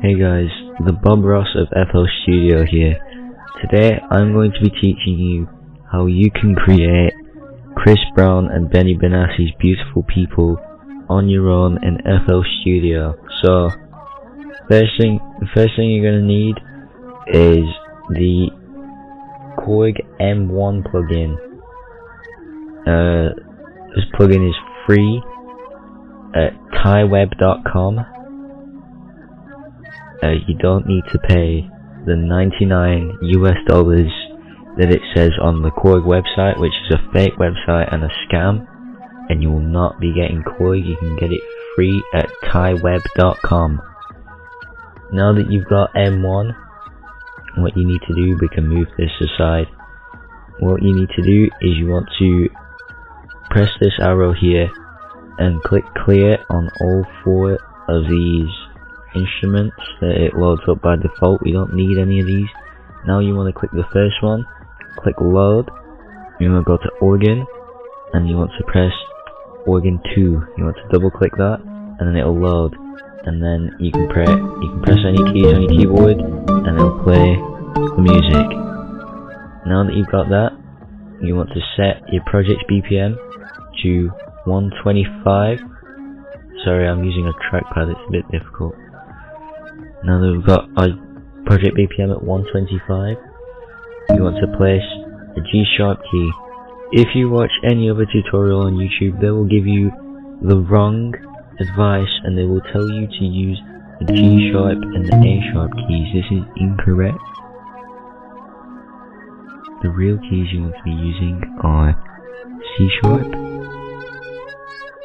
Hey guys, the Bob Ross of FL Studio here. Today I'm going to be teaching you how you can create Chris Brown and Benny Benassi's Beautiful People on your own in FL Studio. So, the first thing you're going to need is the Korg M1 plugin. This plugin is free at tiweb.com. You don't need to pay the $99 US that it says on the Korg website, which is a fake website and a scam, and you will not be getting Korg. You can get it free at tiweb.com. Now that you've got M1, what you need to do, we can move this aside. What you need to do is you want to press this arrow here and click clear on all 4 of these instruments that it loads up by default. We don't need any of these. Now you want to click the first one, click load, you want to go to organ, and you want to press organ 2. You want to double click that, and then it'll load, and then you can press any keys on your keyboard and it'll play the music. Now that you've got that, you want to set your project's BPM to 125. Sorry, I'm using a trackpad, it's a bit difficult. Now that we've got our project BPM at 125, you want to place a G sharp key. If you watch any other tutorial on YouTube, they will give you the wrong advice and they will tell you to use the G sharp and the A sharp keys. This is incorrect. The real keys you want to be using are C sharp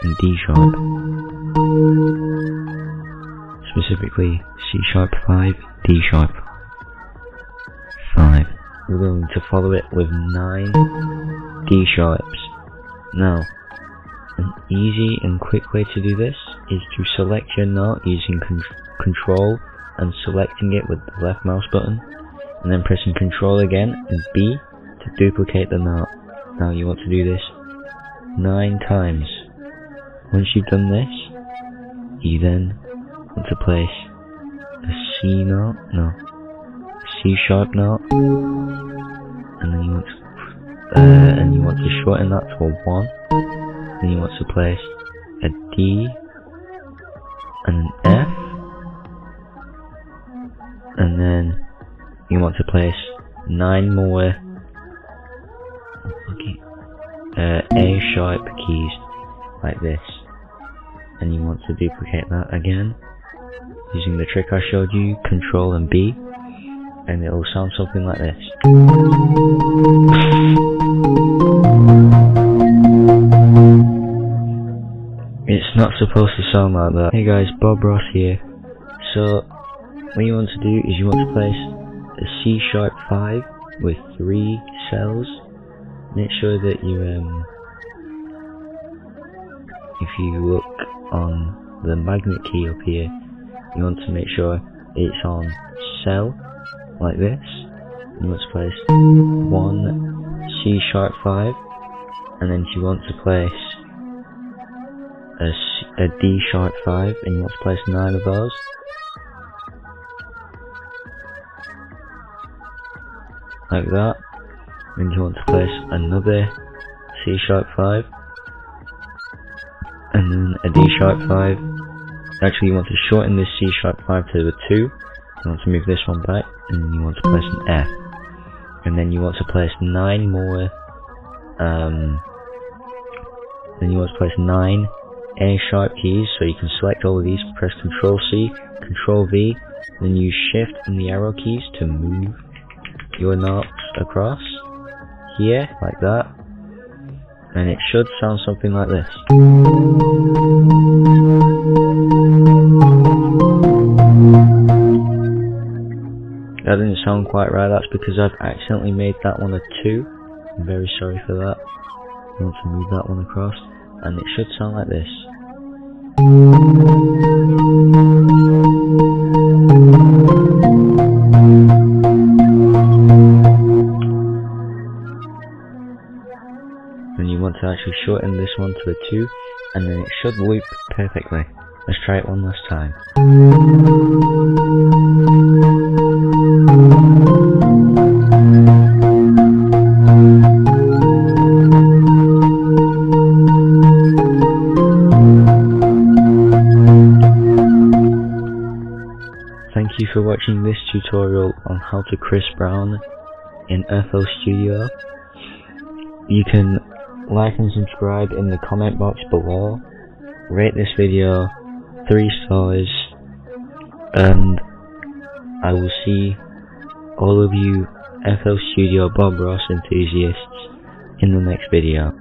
and D sharp. Specifically C sharp 5, D sharp 5. We're going to follow it with 9 D sharps. Now, an easy and quick way to do this is to select your note using control and selecting it with the left mouse button, and then pressing control again and B to duplicate the note. Now you want to do this 9 times. Once you've done this, you then want to place a C note, C sharp note, and then you want to shorten that to a 1. Then you want to place a D and an F, and then you want to place 9 more A sharp keys like this, and you want to duplicate that again using the trick I showed you, control and B, and it will sound something like this. It's not supposed to sound like that. Hey guys, Bob Ross here. So what you want to do is you want to place a C sharp 5 with 3 cells. Make sure that you if you look on the magnet key up here, you want to make sure it's on cell like this. You want to place 1 C sharp 5, and then you want to place a D sharp 5, and you want to place 9 of those. Like that. Then you want to place another C sharp 5, and then a D sharp 5. Actually, you want to shorten this C sharp 5 to a 2. You want to move this one back, and then you want to place an F. And then you want to place 9 more, then you want to place 9 A sharp keys, so you can select all of these, press Ctrl C, Ctrl V, then use Shift and the arrow keys to move your notes across here, like that, and it should sound something like this. That didn't sound quite right, that's because I've accidentally made that one a 2. I'm very sorry for that. You want to move that one across, and it should sound like this. And you want to actually shorten this one to a 2, and then it should loop perfectly. Let's try it one last time. Thank you for watching this tutorial on how to Chris Brown in FL Studio. You can like and subscribe in the comment box below. Rate this video 3 stars, and I will see all of you FL Studio Bob Ross enthusiasts in the next video.